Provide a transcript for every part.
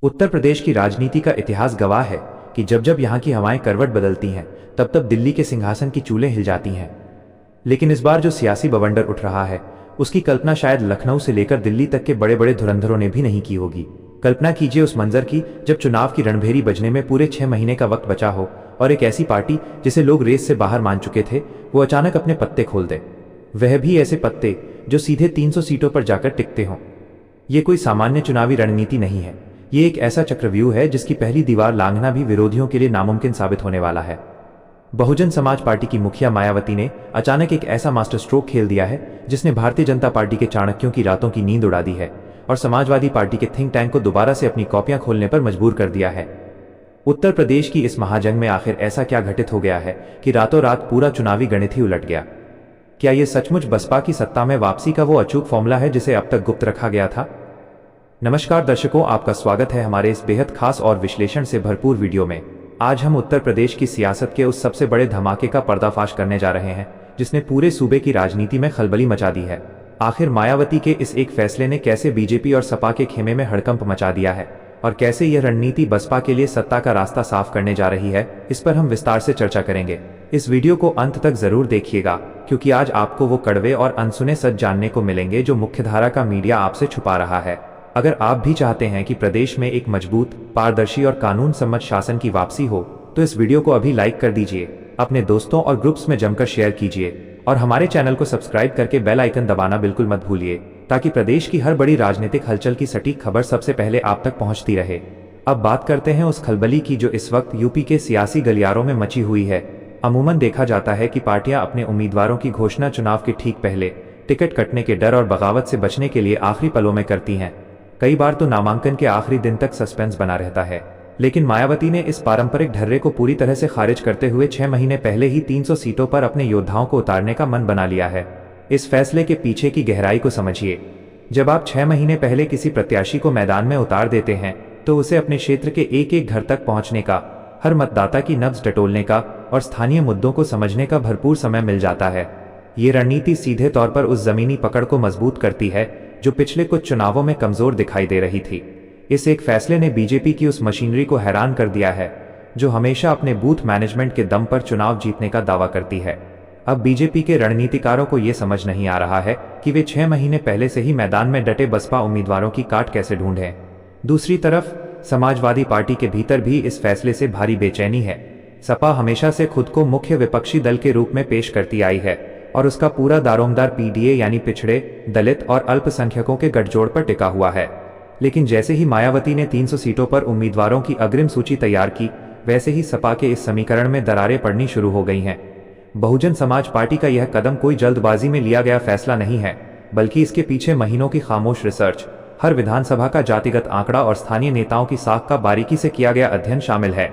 उत्तर प्रदेश की राजनीति का इतिहास गवाह है कि जब जब यहाँ की हवाएं करवट बदलती हैं तब तब दिल्ली के सिंहासन की चूलें हिल जाती हैं। लेकिन इस बार जो सियासी बवंडर उठ रहा है उसकी कल्पना शायद लखनऊ से लेकर दिल्ली तक के बड़े बड़े धुरंधरों ने भी नहीं की होगी। कल्पना कीजिए उस मंजर की जब चुनाव की रणभेरी बजने में पूरे 6 महीने का वक्त बचा हो और एक ऐसी पार्टी जिसे लोग रेस से बाहर मान चुके थे वो अचानक अपने पत्ते खोल दे, वह भी ऐसे पत्ते जो सीधे 300 सीटों पर जाकर टिकते हों। ये कोई सामान्य चुनावी रणनीति नहीं है, ये एक ऐसा चक्रव्यूह है जिसकी पहली दीवार लांघना भी विरोधियों के लिए नामुमकिन साबित होने वाला है। बहुजन समाज पार्टी की मुखिया मायावती ने अचानक एक ऐसा मास्टर स्ट्रोक खेल दिया है जिसने भारतीय जनता पार्टी के चाणक्यों की रातों की नींद उड़ा दी है और समाजवादी पार्टी के थिंक टैंक को दोबारा से अपनी कॉपियां खोलने पर मजबूर कर दिया है। उत्तर प्रदेश की इस महाजंग में आखिर ऐसा क्या घटित हो गया है कि रातों रात पूरा चुनावी गणित ही उलट गया? क्या ये सचमुच बसपा की सत्ता में वापसी का वो अचूक फॉर्मूला है जिसे अब तक गुप्त रखा गया था? नमस्कार दर्शकों, आपका स्वागत है हमारे इस बेहद खास और विश्लेषण से भरपूर वीडियो में। आज हम उत्तर प्रदेश की सियासत के उस सबसे बड़े धमाके का पर्दाफाश करने जा रहे हैं जिसने पूरे सूबे की राजनीति में खलबली मचा दी है। आखिर मायावती के इस एक फैसले ने कैसे बीजेपी और सपा के खेमे में हड़कंप मचा दिया है और कैसे यह रणनीति बसपा के लिए सत्ता का रास्ता साफ करने जा रही है, इस पर हम विस्तार से चर्चा करेंगे। इस वीडियो को अंत तक जरूर देखिएगा क्योंकि आज आपको वो कड़वे और अनसुने सच जानने को मिलेंगे जो मुख्यधारा का मीडिया आपसे छुपा रहा है। अगर आप भी चाहते हैं कि प्रदेश में एक मजबूत, पारदर्शी और कानून सम्मत शासन की वापसी हो तो इस वीडियो को अभी लाइक कर दीजिए, अपने दोस्तों और ग्रुप्स में जमकर शेयर कीजिए और हमारे चैनल को सब्सक्राइब करके बेल आइकन दबाना बिल्कुल मत भूलिए ताकि प्रदेश की हर बड़ी राजनीतिक हलचल की सटीक खबर सबसे पहले आप तक पहुंचती रहे। अब बात करते हैं उस खलबली की जो इस वक्त यूपी के सियासी गलियारों में मची हुई है। अमूमन देखा जाता है कि पार्टियां अपने उम्मीदवारों की घोषणा चुनाव के ठीक पहले टिकट कटने के डर और बगावत से बचने के लिए आखिरी पलों में करती हैं। कई बार तो नामांकन के आखिरी दिन तक सस्पेंस बना रहता है, लेकिन मायावती ने इस पारंपरिक ढर्रे को पूरी तरह से खारिज करते हुए 6 महीने पहले ही 300 सीटों पर अपने योद्धाओं को उतारने का मन बना लिया है। इस फैसले के पीछे की गहराई को समझिए। जब आप 6 महीने पहले किसी प्रत्याशी को मैदान में उतार देते हैं तो उसे अपने क्षेत्र के एक एक घर तक पहुंचने का, हर मतदाता की नब्ज टटोलने का और स्थानीय मुद्दों को समझने का भरपूर समय मिल जाता है। ये रणनीति सीधे तौर पर उस जमीनी पकड़ को मजबूत करती है जो पिछले कुछ चुनावों में कमजोर दिखाई दे रही थी। इस एक फैसले ने बीजेपी की उस मशीनरी को हैरान कर दिया है जो हमेशा अपने बूथ मैनेजमेंट के दम पर चुनाव जीतने का दावा करती है। अब बीजेपी के रणनीतिकारों को यह समझ नहीं आ रहा है कि वे 6 महीने पहले से ही मैदान में डटे बसपा उम्मीदवारों की काट कैसे ढूंढें। दूसरी तरफ समाजवादी पार्टी के भीतर भी इस फैसले से भारी बेचैनी है। सपा हमेशा से खुद को मुख्य विपक्षी दल के रूप में पेश करती आई है और उसका पूरा दारोमदार पीडीए यानी पिछड़े, दलित और अल्पसंख्यकों के गठजोड़ पर टिका हुआ है। लेकिन जैसे ही मायावती ने 300 सीटों पर उम्मीदवारों की अग्रिम सूची तैयार की, वैसे ही सपा के इस समीकरण में दरारें पड़नी शुरू हो गई हैं। बहुजन समाज पार्टी का यह कदम कोई जल्दबाजी में लिया गया फैसला नहीं है, बल्कि इसके पीछे महीनों की खामोश रिसर्च, हर विधानसभा का जातिगत आंकड़ा और स्थानीय नेताओं की साख का बारीकी से किया गया अध्ययन शामिल है।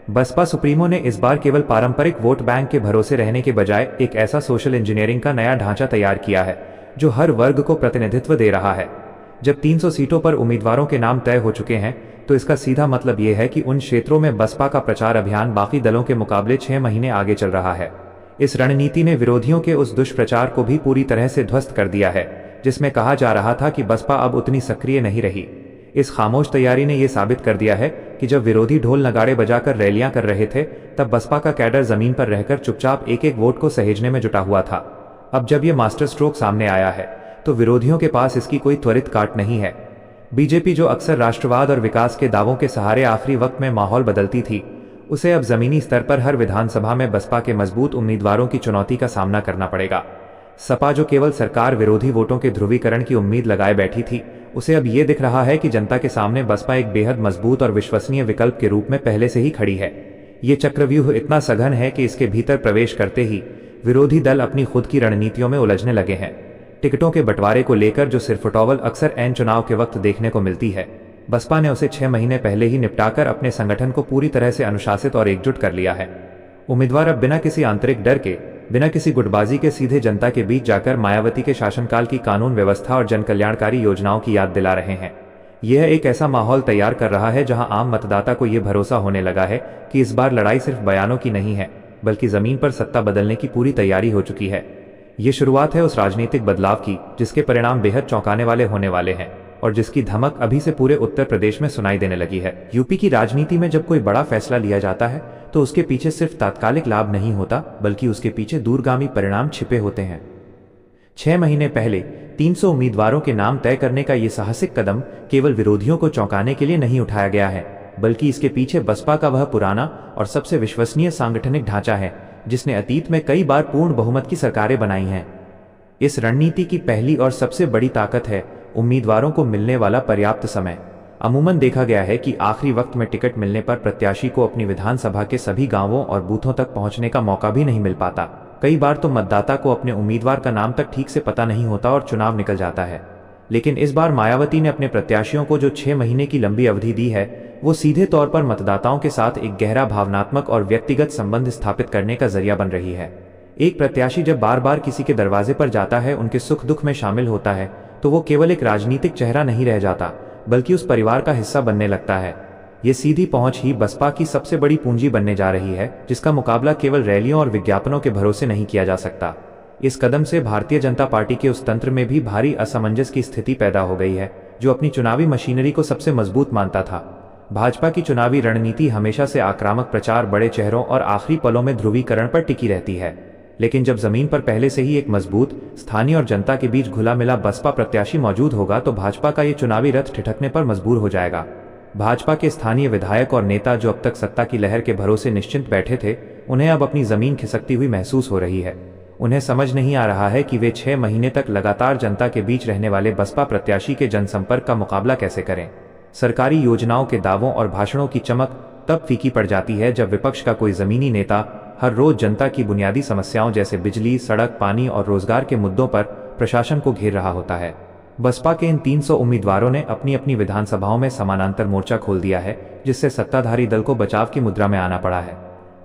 बसपा सुप्रीमो ने इस बार केवल पारंपरिक वोट बैंक के भरोसे रहने के बजाय एक ऐसा सोशल इंजीनियरिंग का नया ढांचा तैयार किया है जो हर वर्ग को प्रतिनिधित्व दे रहा है। जब 300 सीटों पर उम्मीदवारों के नाम तय हो चुके हैं तो इसका सीधा मतलब ये है कि उन क्षेत्रों में बसपा का प्रचार अभियान बाकी दलों के मुकाबले 6 महीने आगे चल रहा है। इस रणनीति ने विरोधियों के उस दुष्प्रचार को भी पूरी तरह से ध्वस्त कर दिया है जिसमें कहा जा रहा था कि बसपा अब उतनी सक्रिय नहीं रही। इस खामोश तैयारी ने यह साबित कर दिया है कि जब विरोधी ढोल नगाड़े बजाकर रैलियां कर रहे थे तब बसपा का कैडर जमीन पर रहकर चुपचाप एक एक वोट को सहेजने में जुटा हुआ था। अब जब यह मास्टर स्ट्रोक सामने आया है तो विरोधियों के पास इसकी कोई त्वरित काट नहीं है। बीजेपी जो अक्सर राष्ट्रवाद और विकास के दावों के सहारे आखिरी वक्त में माहौल बदलती थी, उसे अब जमीनी स्तर पर हर विधानसभा में बसपा के मजबूत उम्मीदवारों की चुनौती का सामना करना पड़ेगा। सपा जो केवल सरकार विरोधी वोटों के ध्रुवीकरण की उम्मीद लगाए बैठी थी, उसे अब ये दिख रहा है कि जनता के सामने बसपा एक बेहद मजबूत और विश्वसनीय विकल्प के रूप में पहले से ही खड़ी है। ये चक्रव्यूह इतना सघन है कि इसके भीतर प्रवेश करते ही विरोधी दल अपनी खुद की रणनीतियों में उलझने लगे हैं। टिकटों के बंटवारे को लेकर जो सिरफुटौवल अक्सर ऐन चुनाव के वक्त देखने को मिलती है, बसपा ने उसे 6 महीने पहले ही निपटाकर अपने संगठन को पूरी तरह से अनुशासित और एकजुट कर लिया है। उम्मीदवार अब बिना किसी आंतरिक डर के, बिना किसी गुटबाजी के सीधे जनता के बीच जाकर मायावती के शासनकाल की कानून व्यवस्था और जनकल्याणकारी योजनाओं की याद दिला रहे हैं। यह एक ऐसा माहौल तैयार कर रहा है जहां आम मतदाता को यह भरोसा होने लगा है कि इस बार लड़ाई सिर्फ बयानों की नहीं है, बल्कि जमीन पर सत्ता बदलने की पूरी तैयारी हो चुकी है। ये शुरुआत है उस राजनीतिक बदलाव की जिसके परिणाम बेहद चौंकाने वाले होने वाले हैं। और जिसकी धमक अभी से पूरे उत्तर प्रदेश में सुनाई देने लगी है। यूपी की राजनीति में जब कोई बड़ा फैसला लिया जाता है तो उसके पीछे सिर्फ तात्कालिक लाभ नहीं होता, बल्कि उसके पीछे दूरगामी परिणाम छिपे होते हैं। 6 महीने पहले 300 उम्मीदवारों के नाम तय करने का ये साहसिक कदम केवल विरोधियों को चौंकाने के लिए नहीं उठाया गया है, बल्कि इसके पीछे बसपा का वह पुराना और सबसे विश्वसनीय सांगठनिक ढांचा है जिसने अतीत में कई बार पूर्ण बहुमत की सरकारें बनाई हैं। इस रणनीति की पहली और सबसे बड़ी ताकत है उम्मीदवारों को मिलने वाला पर्याप्त समय। अमूमन देखा गया है कि आखिरी वक्त में टिकट मिलने पर प्रत्याशी को अपनी विधानसभा के सभी गांवों और बूथों तक पहुंचने का मौका भी नहीं मिल पाता। कई बार तो मतदाता को अपने उम्मीदवार का नाम तक ठीक से पता नहीं होता और चुनाव निकल जाता है। लेकिन इस बार मायावती ने अपने प्रत्याशियों को जो 6 महीने की लंबी अवधि दी है, वो सीधे तौर पर मतदाताओं के साथ एक गहरा भावनात्मक और व्यक्तिगत संबंध स्थापित करने का जरिया बन रही है। एक प्रत्याशी जब बार बार किसी के दरवाजे पर जाता है, उनके सुख दुख में शामिल होता है, तो वो केवल एक राजनीतिक चेहरा नहीं रह जाता, बल्कि उस परिवार का हिस्सा बनने लगता है। ये सीधी पहुंच ही बसपा की सबसे बड़ी पूंजी बनने जा रही है, जिसका मुकाबला केवल रैलियों और विज्ञापनों के भरोसे नहीं किया जा सकता। इस कदम से भारतीय जनता पार्टी के उस तंत्र में भी भारी असमंजस की स्थिति पैदा हो गई है जो अपनी चुनावी मशीनरी को सबसे मजबूत मानता था। भाजपा की चुनावी रणनीति हमेशा से आक्रामक प्रचार, बड़े चेहरों और आखिरी पलों में ध्रुवीकरण पर टिकी रहती है। लेकिन जब जमीन पर पहले से ही एक मजबूत स्थानीय और जनता के बीच घुला मिला बसपा प्रत्याशी मौजूद होगा, तो भाजपा का ये चुनावी रथ ठिठकने पर मजबूर हो जाएगा। भाजपा के स्थानीय विधायक और नेता जो अब तक सत्ता की लहर के भरोसे निश्चिंत बैठे थे, उन्हें अब अपनी जमीन खिसकती हुई महसूस हो रही है। उन्हें समझ नहीं आ रहा है कि वे 6 महीने तक लगातार जनता के बीच रहने वाले बसपा प्रत्याशी के जनसंपर्क का मुकाबला कैसे करें। सरकारी योजनाओं के दावों और भाषणों की चमक तब फीकी पड़ जाती है जब विपक्ष का कोई जमीनी नेता हर रोज जनता की बुनियादी समस्याओं जैसे बिजली, सड़क, पानी और रोजगार के मुद्दों पर प्रशासन को घेर रहा होता है। बसपा के इन 300 उम्मीदवारों ने अपनी अपनी विधानसभाओं में समानांतर मोर्चा खोल दिया है, जिससे सत्ताधारी दल को बचाव की मुद्रा में आना पड़ा है।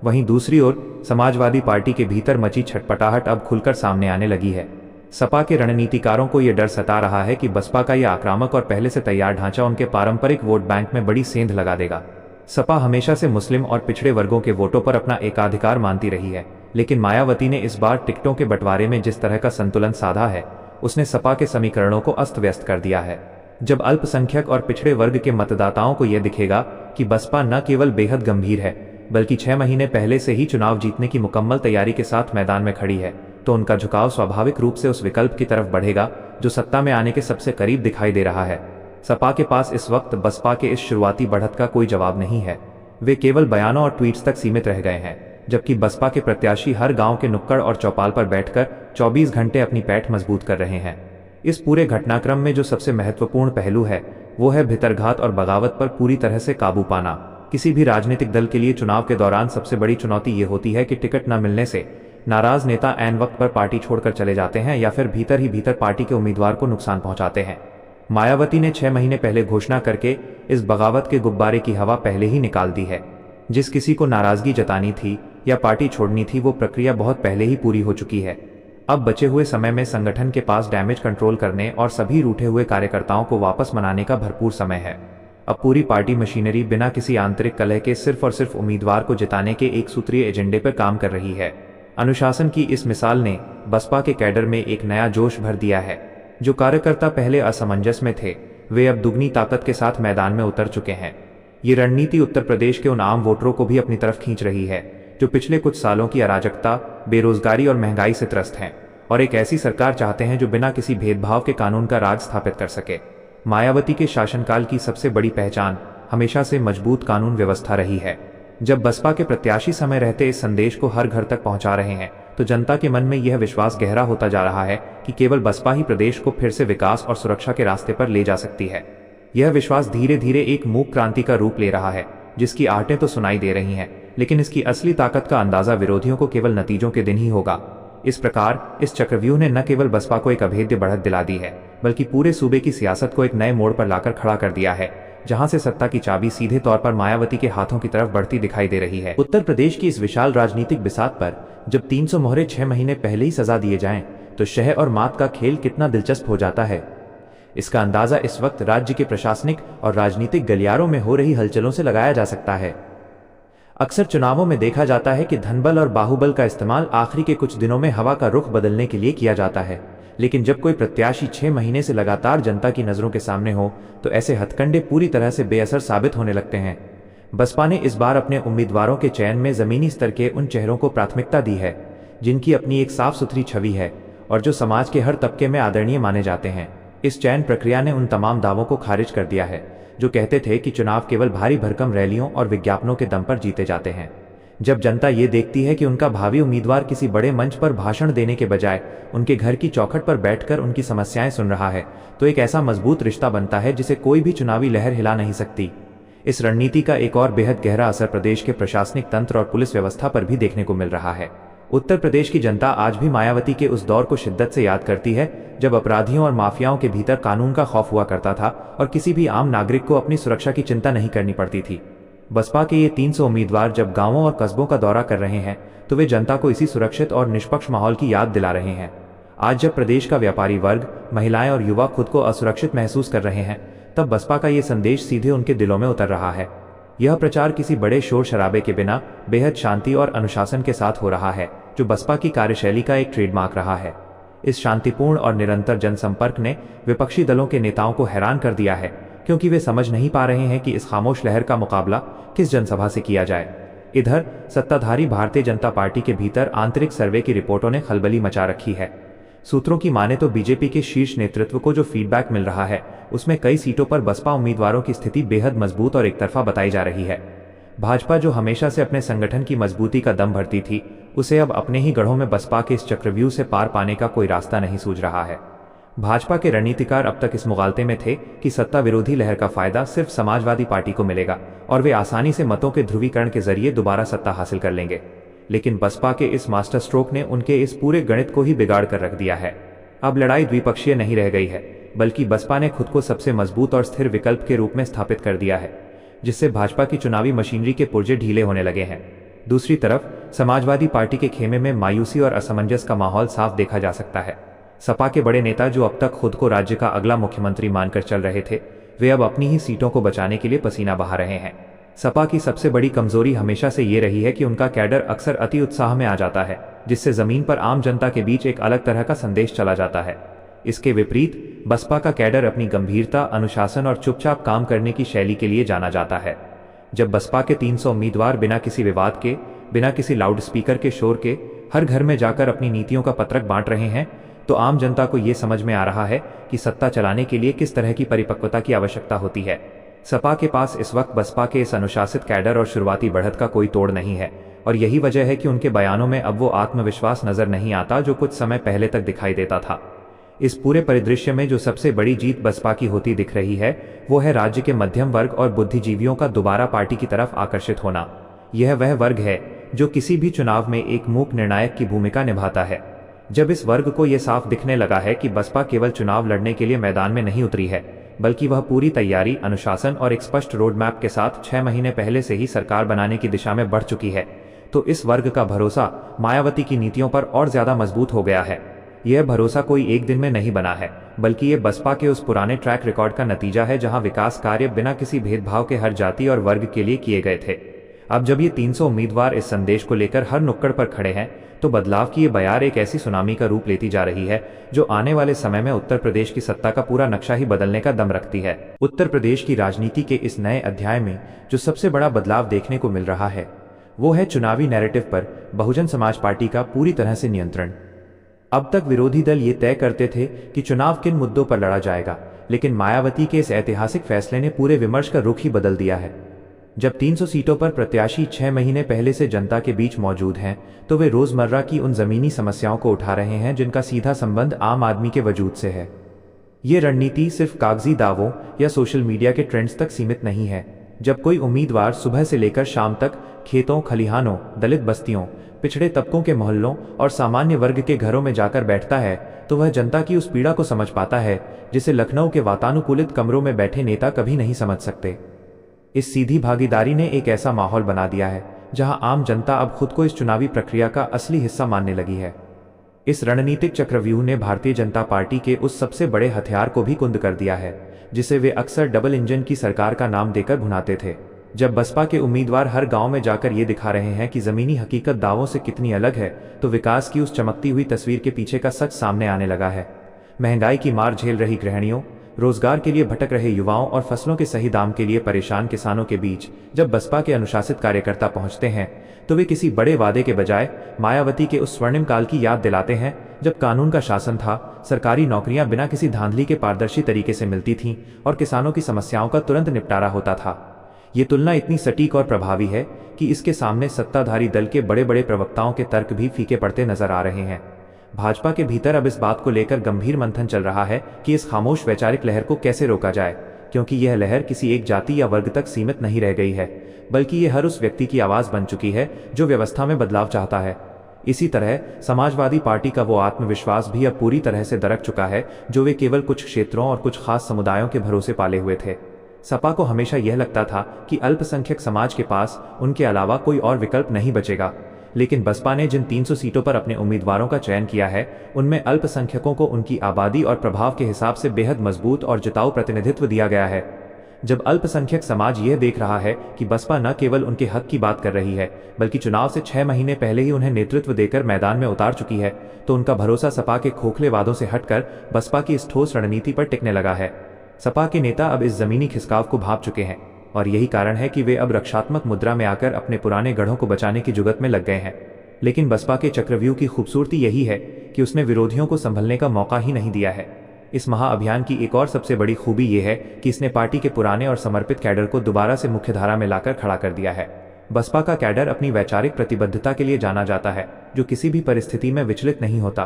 वहीं दूसरी ओर समाजवादी पार्टी के भीतर मची छटपटाहट अब खुलकर सामने आने लगी है। सपा के रणनीतिकारों को यह डर सता रहा है कि बसपा का यह आक्रामक और पहले से तैयार ढांचा उनके पारंपरिक वोट बैंक में बड़ी सेंध लगा देगा। सपा हमेशा से मुस्लिम और पिछड़े वर्गों के वोटों पर अपना एकाधिकार मानती रही है, लेकिन मायावती ने इस बार टिकटों के बंटवारे में जिस तरह का संतुलन साधा है, उसने सपा के समीकरणों को अस्त व्यस्त कर दिया है। जब अल्पसंख्यक और पिछड़े वर्ग के मतदाताओं को यह दिखेगा कि बसपा न केवल बेहद गंभीर है, बल्कि 6 महीने पहले से ही चुनाव जीतने की मुकम्मल तैयारी के साथ मैदान में खड़ी है, तो उनका झुकाव स्वाभाविक रूप से उस विकल्प की तरफ बढ़ेगा जो सत्ता में आने के सबसे करीब दिखाई दे रहा है। सपा के पास इस वक्त बसपा के इस शुरुआती बढ़त का कोई जवाब नहीं है। वे केवल बयानों और ट्वीट्स तक सीमित रह गए हैं, जबकि बसपा के प्रत्याशी हर गांव के नुक्कड़ और चौपाल पर बैठकर 24 घंटे अपनी पैठ मजबूत कर रहे हैं। इस पूरे घटनाक्रम में जो सबसे महत्वपूर्ण पहलू है, वो है भितरघात और बगावत पर पूरी तरह से काबू पाना। किसी भी राजनीतिक दल के लिए चुनाव के दौरान सबसे बड़ी चुनौती ये होती है कि टिकट न मिलने से नाराज नेता ऐन वक्त पर पार्टी छोड़कर चले जाते हैं या फिर भीतर ही भीतर पार्टी के उम्मीदवार को नुकसान पहुंचाते हैं। मायावती ने 6 महीने पहले घोषणा करके इस बगावत के गुब्बारे की हवा पहले ही निकाल दी है। जिस किसी को नाराजगी जतानी थी या पार्टी छोड़नी थी, वो प्रक्रिया बहुत पहले ही पूरी हो चुकी है। अब बचे हुए समय में संगठन के पास डैमेज कंट्रोल करने और सभी रूठे हुए कार्यकर्ताओं को वापस मनाने का भरपूर समय है। अब पूरी पार्टी मशीनरी बिना किसी आंतरिक कलह के सिर्फ और सिर्फ उम्मीदवार को जिताने के एक सूत्रीय एजेंडे पर काम कर रही है। अनुशासन की इस मिसाल ने बसपा के कैडर में एक नया जोश भर दिया है। जो कार्यकर्ता पहले असमंजस में थे, वे अब दुगनी ताकत के साथ मैदान में उतर चुके हैं। ये रणनीति उत्तर प्रदेश के उन आम वोटरों को भी अपनी तरफ खींच रही है जो पिछले कुछ सालों की अराजकता, बेरोजगारी और महंगाई से त्रस्त हैं और एक ऐसी सरकार चाहते हैं जो बिना किसी भेदभाव के कानून का राज स्थापित कर सके। मायावती के शासनकाल की सबसे बड़ी पहचान हमेशा से मजबूत कानून व्यवस्था रही है। जब बसपा के प्रत्याशी समय रहते इस संदेश को हर घर तक पहुंचा रहे हैं, तो जनता के मन में यह विश्वास गहरा होता जा रहा है कि केवल बसपा ही प्रदेश को फिर से विकास और सुरक्षा के रास्ते पर ले जा सकती है। यह विश्वास धीरे धीरे एक मूक क्रांति का रूप ले रहा है, जिसकी आहटें तो सुनाई दे रही हैं, लेकिन इसकी असली ताकत का अंदाजा विरोधियों को केवल नतीजों के दिन ही होगा। इस प्रकार इस चक्रव्यूह ने न केवल बसपा को एक अभेद्य बढ़त दिला दी है, बल्कि पूरे सूबे की सियासत को एक नए मोड़ पर लाकर खड़ा कर दिया है, जहां से सत्ता की चाबी सीधे तौर पर मायावती के हाथों की तरफ बढ़ती दिखाई दे रही है। उत्तर प्रदेश की इस विशाल राजनीतिक बिसात पर जब 300 मोहरे 6 महीने पहले ही सजा दिए जाएं, तो शह और मात का खेल कितना दिलचस्प हो जाता है। इसका अंदाजा इस वक्त राज्य के प्रशासनिक और राजनीतिक गलियारों में हो रही हलचलों से लगाया जा सकता है। अक्सर चुनावों में देखा जाता है कि धनबल और बाहुबल का इस्तेमाल आखिरी के कुछ दिनों में हवा का रुख बदलने के लिए किया जाता है, लेकिन जब कोई प्रत्याशी 6 महीने से लगातार जनता की नज़रों के सामने हो तो ऐसे हथकंडे पूरी तरह से बेअसर साबित होने लगते हैं। बसपा ने इस बार अपने उम्मीदवारों के चयन में ज़मीनी स्तर के उन चेहरों को प्राथमिकता दी है जिनकी अपनी एक साफ सुथरी छवि है और जो समाज के हर तबके में आदरणीय माने जाते हैं। इस चयन प्रक्रिया ने उन तमाम दावों को खारिज कर दिया है जो कहते थे कि चुनाव केवल भारी भरकम रैलियों और विज्ञापनों के दम पर जीते जाते हैं। जब जनता ये देखती है कि उनका भावी उम्मीदवार किसी बड़े मंच पर भाषण देने के बजाय उनके घर की चौखट पर बैठकर उनकी समस्याएं सुन रहा है तो एक ऐसा मजबूत रिश्ता बनता है जिसे कोई भी चुनावी लहर हिला नहीं सकती। इस रणनीति का एक और बेहद गहरा असर प्रदेश के प्रशासनिक तंत्र और पुलिस व्यवस्था पर भी देखने को मिल रहा है। उत्तर प्रदेश की जनता आज भी मायावती के उस दौर को शिद्दत से याद करती है जब अपराधियों और माफियाओं के भीतर कानून का खौफ हुआ करता था और किसी भी आम नागरिक को अपनी सुरक्षा की चिंता नहीं करनी पड़ती थी। बसपा के ये 300 उम्मीदवार जब गांवों और कस्बों का दौरा कर रहे हैं तो वे जनता को इसी सुरक्षित और निष्पक्ष माहौल की याद दिला रहे हैं। आज जब प्रदेश का व्यापारी वर्ग, महिलाएं और युवा खुद को असुरक्षित महसूस कर रहे हैं तब बसपा का ये संदेश सीधे उनके दिलों में उतर रहा है। यह प्रचार किसी बड़े शोर शराबे के बिना बेहद शांति और अनुशासन के साथ हो रहा है जो बसपा की कार्यशैली का एक ट्रेडमार्क रहा है। इस शांतिपूर्ण और निरंतर जनसंपर्क ने विपक्षी दलों के नेताओं को हैरान कर दिया है क्योंकि वे समझ नहीं पा रहे हैं कि इस खामोश लहर का मुकाबला किस जनसभा से किया जाए। इधर सत्ताधारी भारतीय जनता पार्टी के भीतर आंतरिक सर्वे की रिपोर्टों ने खलबली मचा रखी है। सूत्रों की माने तो बीजेपी के शीर्ष नेतृत्व को जो फीडबैक मिल रहा है उसमें कई सीटों पर बसपा उम्मीदवारों की स्थिति बेहद मजबूत और एकतरफा बताई जा रही है। भाजपा जो हमेशा से अपने संगठन की मजबूती का दम भरती थी उसे अब अपने ही गढ़ों में बसपा के इस चक्रव्यूह से पार पाने का कोई रास्ता नहीं सूझ रहा है। भाजपा के रणनीतिकार अब तक इस मुगालते में थे कि सत्ता विरोधी लहर का फायदा सिर्फ समाजवादी पार्टी को मिलेगा और वे आसानी से मतों के ध्रुवीकरण के जरिए दोबारा सत्ता हासिल कर लेंगे। लेकिन बसपा के इस मास्टर स्ट्रोक ने उनके इस पूरे गणित को ही बिगाड़ कर रख दिया है। अब लड़ाई द्विपक्षीय नहीं रह गई है बल्कि बसपा ने खुद को सबसे मजबूत और स्थिर विकल्प के रूप में स्थापित कर दिया है जिससे भाजपा की चुनावी मशीनरी के पुर्जे ढीले होने लगे हैं। दूसरी तरफ समाजवादी पार्टी के खेमे में मायूसी और असमंजस का माहौल साफ देखा जा सकता है। सपा के बड़े नेता जो अब तक खुद को राज्य का अगला मुख्यमंत्री मानकर चल रहे थे वे अब अपनी ही सीटों को बचाने के लिए पसीना बहा रहे हैं। सपा की सबसे बड़ी कमजोरी हमेशा से ये रही है कि उनका कैडर अक्सर अति उत्साह में आ जाता है जिससे जमीन पर आम जनता के बीच एक अलग तरह का संदेश चला जाता है। इसके विपरीत बसपा का कैडर अपनी गंभीरता, अनुशासन और चुपचाप काम करने की शैली के लिए जाना जाता है। जब बसपा के 300 उम्मीदवार बिना किसी विवाद के, बिना किसी लाउड स्पीकर के शोर के हर घर में जाकर अपनी नीतियों का पत्रक बांट रहे हैं तो आम जनता को ये समझ में आ रहा है कि सत्ता चलाने के लिए किस तरह की परिपक्वता की आवश्यकता होती है। सपा के पास इस वक्त बसपा के इस अनुशासित कैडर और शुरुआती बढ़त का कोई तोड़ नहीं है और यही वजह है कि उनके बयानों में अब वो आत्मविश्वास नजर नहीं आता जो कुछ समय पहले तक दिखाई देता था। इस पूरे परिदृश्य में जो सबसे बड़ी जीत बसपा की होती दिख रही है वो है राज्य के मध्यम वर्ग और बुद्धिजीवियों का दोबारा पार्टी की तरफ आकर्षित होना। यह वह वर्ग है जो किसी भी चुनाव में एक मूक निर्णायक की भूमिका निभाता है। जब इस वर्ग को यह साफ दिखने लगा है कि बसपा केवल चुनाव लड़ने के लिए मैदान में नहीं उतरी है बल्कि वह पूरी तैयारी, अनुशासन और एक स्पष्ट रोड मैप के साथ 6 महीने पहले से ही सरकार बनाने की दिशा में बढ़ चुकी है तो इस वर्ग का भरोसा मायावती की नीतियों पर और ज्यादा मजबूत हो गया है। यह भरोसा कोई एक दिन में नहीं बना है बल्कि ये बसपा के उस पुराने ट्रैक रिकॉर्ड का नतीजा है जहां विकास कार्य बिना किसी भेदभाव के हर जाति और वर्ग के लिए किए गए थे। अब जब ये 300 उम्मीदवार इस संदेश को लेकर हर नुक्कड़ पर खड़े हैं तो बदलाव की ये बयार एक ऐसी सुनामी का रूप लेती जा रही है जो आने वाले समय में उत्तर प्रदेश की सत्ता का पूरा नक्शा ही बदलने का दम रखती है। उत्तर प्रदेश की राजनीति के इस नए अध्याय में जो सबसे बड़ा बदलाव देखने को मिल रहा है वो है चुनावी नैरेटिव पर बहुजन समाज पार्टी का पूरी तरह से नियंत्रण। अब तक विरोधी दल ये तय करते थे कि चुनाव किन मुद्दों पर लड़ा जाएगा, लेकिन मायावती के इस ऐतिहासिक फैसले ने पूरे विमर्श का रुख ही बदल दिया है। जब 300 सीटों पर प्रत्याशी 6 महीने पहले से जनता के बीच मौजूद हैं तो वे रोजमर्रा की उन जमीनी समस्याओं को उठा रहे हैं जिनका सीधा संबंध आम आदमी के वजूद से है। ये रणनीति सिर्फ कागजी दावों या सोशल मीडिया के ट्रेंड्स तक सीमित नहीं है। जब कोई उम्मीदवार सुबह से लेकर शाम तक खेतों, खलिहानों, दलित बस्तियों, पिछड़े तबकों के मोहल्लों और सामान्य वर्ग के घरों में जाकर बैठता है तो वह जनता की उस पीड़ा को समझ पाता है जिसे लखनऊ के वातानुकूलित कमरों में बैठे नेता कभी नहीं समझ सकते। इस सीधी भागीदारी ने एक ऐसा माहौल बना दिया है जहां आम जनता अब खुद को इस चुनावी प्रक्रिया का असली हिस्सा मानने लगी है। इस रणनीतिक चक्रव्यूह ने भारतीय जनता पार्टी के उस सबसे बड़े हथियार को भी कुंद कर दिया है जिसे वे अक्सर डबल इंजन की सरकार का नाम देकर भुनाते थे। जब बसपा के उम्मीदवार हर गांव में जाकर ये दिखा रहे हैं कि जमीनी हकीकत दावों से कितनी अलग है तो विकास की उस चमकती हुई तस्वीर के पीछे का सच सामने आने लगा है। महंगाई की मार झेल रही गृहिणियों, रोजगार के लिए भटक रहे युवाओं और फसलों के सही दाम के लिए परेशान किसानों के बीच जब बसपा के अनुशासित कार्यकर्ता पहुंचते हैं तो वे किसी बड़े वादे के बजाय मायावती के उस स्वर्णिम काल की याद दिलाते हैं जब कानून का शासन था, सरकारी नौकरियां बिना किसी धांधली के पारदर्शी तरीके से मिलती थीं और किसानों की समस्याओं का तुरंत निपटारा होता था। ये तुलना इतनी सटीक और प्रभावी है कि इसके सामने सत्ताधारी दल के बड़े बड़े प्रवक्ताओं के तर्क भी फीके पड़ते नजर आ रहे हैं। भाजपा के भीतर अब इस बात को लेकर गंभीर मंथन चल रहा है कि इस खामोश वैचारिक लहर को कैसे रोका जाए, क्योंकि यह लहर किसी एक जाति या वर्ग तक सीमित नहीं रह गई है, बल्कि ये हर उस व्यक्ति की आवाज बन चुकी है जो व्यवस्था में बदलाव चाहता है। इसी तरह समाजवादी पार्टी का वो आत्मविश्वास भी अब पूरी तरह से दरक चुका है जो वे केवल कुछ क्षेत्रों और कुछ खास समुदायों के भरोसे पाले हुए थे। सपा को हमेशा यह लगता था कि अल्पसंख्यक समाज के पास उनके अलावा कोई और विकल्प नहीं बचेगा, लेकिन बसपा ने जिन 300 सीटों पर अपने उम्मीदवारों का चयन किया है उनमें अल्पसंख्यकों को उनकी आबादी और प्रभाव के हिसाब से बेहद मजबूत और जिताऊ प्रतिनिधित्व दिया गया है। जब अल्पसंख्यक समाज यह देख रहा है कि बसपा न केवल उनके हक की बात कर रही है बल्कि चुनाव से 6 महीने पहले ही उन्हें नेतृत्व देकर मैदान में उतार चुकी है, तो उनका भरोसा सपा के खोखले वादों से हटकर बसपा की इस ठोस रणनीति पर टिकने लगा है। सपा के नेता अब इस जमीनी खिसकाव को भांप चुके हैं और यही कारण है कि वे अब रक्षात्मक मुद्रा में आकर अपने पुराने गढ़ों को बचाने की जुगत में लग गए हैं। लेकिन बसपा के चक्रव्यूह की खूबसूरती यही है कि उसने विरोधियों को संभलने का मौका ही नहीं दिया है। इस महाअभियान की एक और सबसे बड़ी खूबी यह है कि इसने पार्टी के पुराने और समर्पित कैडर को दोबारा से मुख्यधारा में लाकर खड़ा कर दिया है। बसपा का कैडर अपनी वैचारिक प्रतिबद्धता के लिए जाना जाता है, जो किसी भी परिस्थिति में विचलित नहीं होता।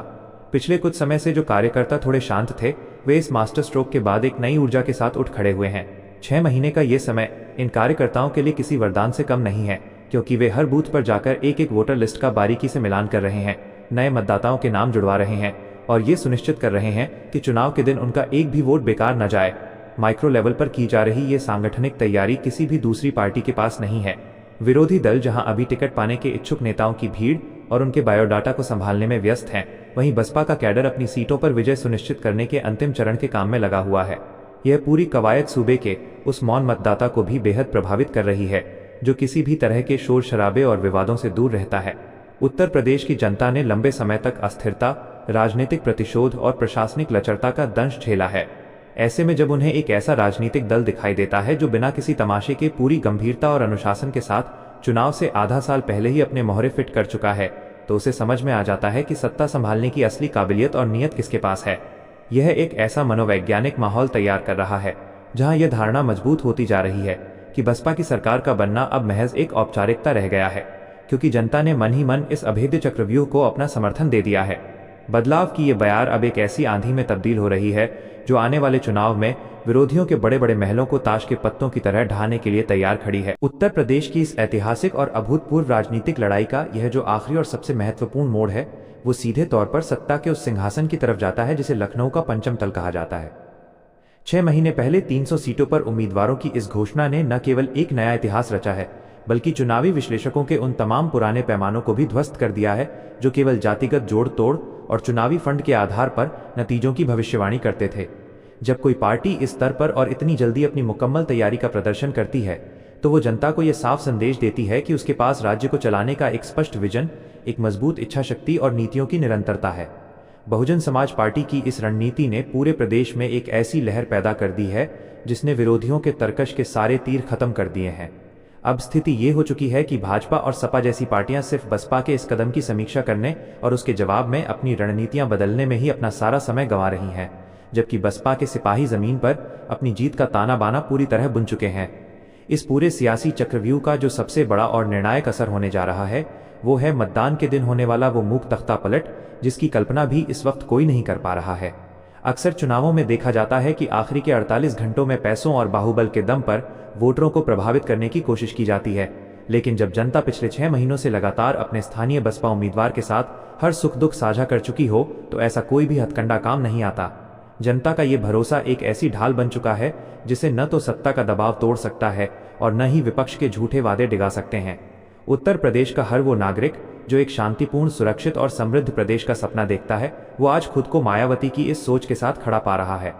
पिछले कुछ समय से जो कार्यकर्ता थोड़े शांत थे, वे इस मास्टर स्ट्रोक के बाद एक नई ऊर्जा के साथ उठ खड़े हुए हैं। 6 महीने का ये समय इन कार्यकर्ताओं के लिए किसी वरदान से कम नहीं है, क्योंकि वे हर बूथ पर जाकर एक एक वोटर लिस्ट का बारीकी से मिलान कर रहे हैं, नए मतदाताओं के नाम जुड़वा रहे हैं और ये सुनिश्चित कर रहे हैं कि चुनाव के दिन उनका एक भी वोट बेकार न जाए। माइक्रो लेवल पर की जा रही ये सांगठनिक तैयारी किसी भी दूसरी पार्टी के पास नहीं है। विरोधी दल जहां अभी टिकट पाने के इच्छुक नेताओं की भीड़ और उनके बायोडाटा को संभालने में व्यस्त हैं, वहीं बसपा का कैडर अपनी सीटों पर विजय सुनिश्चित करने के अंतिम चरण के काम में लगा हुआ है। यह पूरी कवायद सूबे के उस मौन मतदाता को भी बेहद प्रभावित कर रही है जो किसी भी तरह के शोर शराबे और विवादों से दूर रहता है। उत्तर प्रदेश की जनता ने लंबे समय तक अस्थिरता, राजनीतिक प्रतिशोध और प्रशासनिक लचरता का दंश झेला है। ऐसे में जब उन्हें एक ऐसा राजनीतिक दल दिखाई देता है जो बिना किसी तमाशे के पूरी गंभीरता और अनुशासन के साथ चुनाव से आधा साल पहले ही अपने मोहरे फिट कर चुका है, तो उसे समझ में आ जाता है कि सत्ता संभालने की असली काबिलियत और नीयत किसके पास है। यह एक ऐसा मनोवैज्ञानिक माहौल तैयार कर रहा है जहां यह धारणा मजबूत होती जा रही है कि बसपा की सरकार का बनना अब महज एक औपचारिकता रह गया है, क्योंकि जनता ने मन ही मन इस अभेद्य चक्रव्यूह को अपना समर्थन दे दिया है। बदलाव की ये बयार अब एक ऐसी आंधी में तब्दील हो रही है जो आने वाले चुनाव में विरोधियों के बड़े बड़े महलों को ताश के पत्तों की तरह ढहाने के लिए तैयार खड़ी है। उत्तर प्रदेश की इस ऐतिहासिक और अभूतपूर्व राजनीतिक लड़ाई का यह जो आखिरी और सबसे महत्वपूर्ण मोड़ है, वो सीधे तौर पर सत्ता के उस सिंहासन की तरफ जाता है जिसे लखनऊ का पंचम तल कहा जाता है। 6 महीने पहले 300 सीटों पर उम्मीदवारों की इस घोषणा ने न केवल एक नया इतिहास रचा है, बल्कि चुनावी विश्लेषकों के उन तमाम पुराने पैमानों को भी ध्वस्त कर दिया है जो केवल जातिगत जोड़ तोड़ और चुनावी फंड के आधार पर नतीजों की भविष्यवाणी करते थे। जब कोई पार्टी इस स्तर पर और इतनी जल्दी अपनी मुकम्मल तैयारी का प्रदर्शन करती है, तो वो जनता को यह साफ संदेश देती है कि उसके पास राज्य को चलाने का एक स्पष्ट विजन, एक मजबूत इच्छा शक्ति और नीतियों की निरंतरता है। बहुजन समाज पार्टी की इस रणनीति ने पूरे प्रदेश में एक ऐसी लहर पैदा कर दी है जिसने विरोधियों के तरकश के सारे तीर खत्म कर दिए हैं। अब स्थिति ये हो चुकी है कि भाजपा और सपा जैसी पार्टियां सिर्फ बसपा के इस कदम की समीक्षा करने और उसके जवाब में अपनी रणनीतियां बदलने में ही अपना सारा समय गंवा रही हैं, जबकि बसपा के सिपाही जमीन पर अपनी जीत का ताना बाना पूरी तरह बुन चुके हैं। इस पूरे सियासी चक्रव्यूह का जो सबसे बड़ा और निर्णायक असर होने जा रहा है, वो है मतदान के दिन होने वाला वो मूक तख्ता पलट, जिसकी कल्पना भी इस वक्त कोई नहीं कर पा रहा है। अक्सर चुनावों में देखा जाता है कि आखिरी के 48 घंटों में पैसों और बाहुबल के दम पर वोटरों को प्रभावित करने की कोशिश की जाती है, लेकिन जब जनता पिछले 6 महीनों से लगातार अपने स्थानीय बसपा उम्मीदवार के साथ हर सुख दुख साझा कर चुकी हो, तो ऐसा कोई भी हथकंडा काम नहीं आता। जनता का ये भरोसा एक ऐसी ढाल बन चुका है जिसे न तो सत्ता का दबाव तोड़ सकता है और न ही विपक्ष के झूठे वादे डिगा सकते हैं। उत्तर प्रदेश का हर वो नागरिक जो एक शांतिपूर्ण, सुरक्षित और समृद्ध प्रदेश का सपना देखता है, वो आज खुद को मायावती की इस सोच के साथ खड़ा पा रहा है।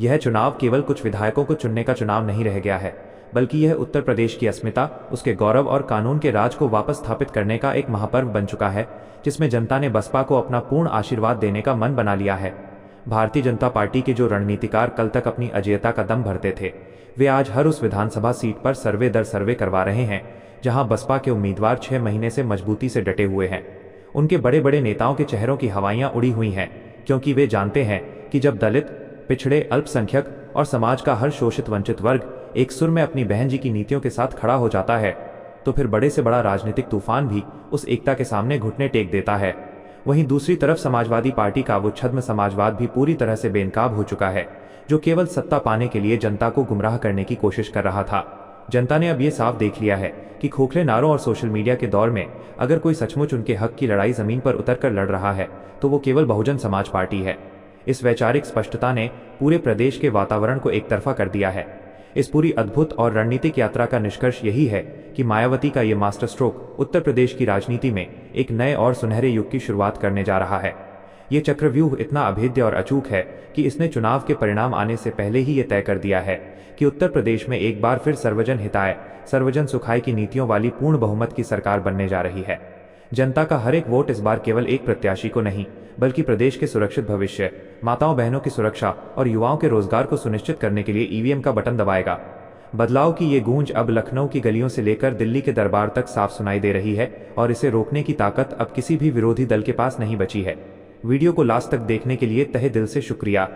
यह चुनाव केवल कुछ विधायकों को चुनने का चुनाव नहीं रह गया है, बल्कि यह उत्तर प्रदेश की अस्मिता, उसके गौरव और कानून के राज को वापस स्थापित करने का एक महापर्व बन चुका है, जिसमें जनता ने बसपा को अपना पूर्ण आशीर्वाद देने का मन बना लिया है। भारतीय जनता पार्टी के जो रणनीतिकार कल तक अपनी अजेयता का दम भरते थे, वे आज हर उस विधानसभा सीट पर सर्वे दर सर्वे करवा रहे हैं जहां बसपा के उम्मीदवार 6 महीने से मजबूती से डटे हुए हैं। उनके बड़े बड़े नेताओं के चेहरों की हवाइयां उड़ी हुई हैं, क्योंकि वे जानते हैं कि जब दलित, पिछड़े, अल्पसंख्यक और समाज का हर शोषित वंचित वर्ग एक सुर में अपनी बहन जी की नीतियों के साथ खड़ा हो जाता है, तो फिर बड़े से बड़ा राजनीतिक तूफान भी उस एकता के सामने घुटने टेक देता है। वहीं दूसरी तरफ समाजवादी पार्टी का वो छद्म समाजवाद भी पूरी तरह से बेनकाब हो चुका है, जो केवल सत्ता पाने के लिए जनता को गुमराह करने की कोशिश कर रहा था। जनता ने अब ये साफ देख लिया है कि खोखले नारों और सोशल मीडिया के दौर में अगर कोई सचमुच उनके हक की लड़ाई जमीन पर उतरकर लड़ रहा है तो वो केवल बहुजन समाज पार्टी है। इस वैचारिक स्पष्टता ने पूरे प्रदेश के वातावरण को एक तरफा कर दिया है। इस पूरी अद्भुत और रणनीतिक यात्रा का निष्कर्ष यही है कि मायावती का ये मास्टर स्ट्रोक उत्तर प्रदेश की राजनीति में एक नए और सुनहरे युग की शुरुआत करने जा रहा है। ये चक्रव्यूह इतना अभेद्य और अचूक है कि इसने चुनाव के परिणाम आने से पहले ही ये तय कर दिया है कि उत्तर प्रदेश में एक बार फिर सर्वजन हिताय, सर्वजन सुखाय की नीतियों वाली पूर्ण बहुमत की सरकार बनने जा रही है। जनता का हर एक वोट इस बार केवल एक प्रत्याशी को नहीं, बल्कि प्रदेश के सुरक्षित भविष्य, माताओं बहनों की सुरक्षा और युवाओं के रोजगार को सुनिश्चित करने के लिए ईवीएम का बटन दबाएगा। बदलाव की ये गूंज अब लखनऊ की गलियों से लेकर दिल्ली के दरबार तक साफ सुनाई दे रही है और इसे रोकने की ताकत अब किसी भी विरोधी दल के पास नहीं बची है। वीडियो को लास्ट तक देखने के लिए तहे दिल से शुक्रिया।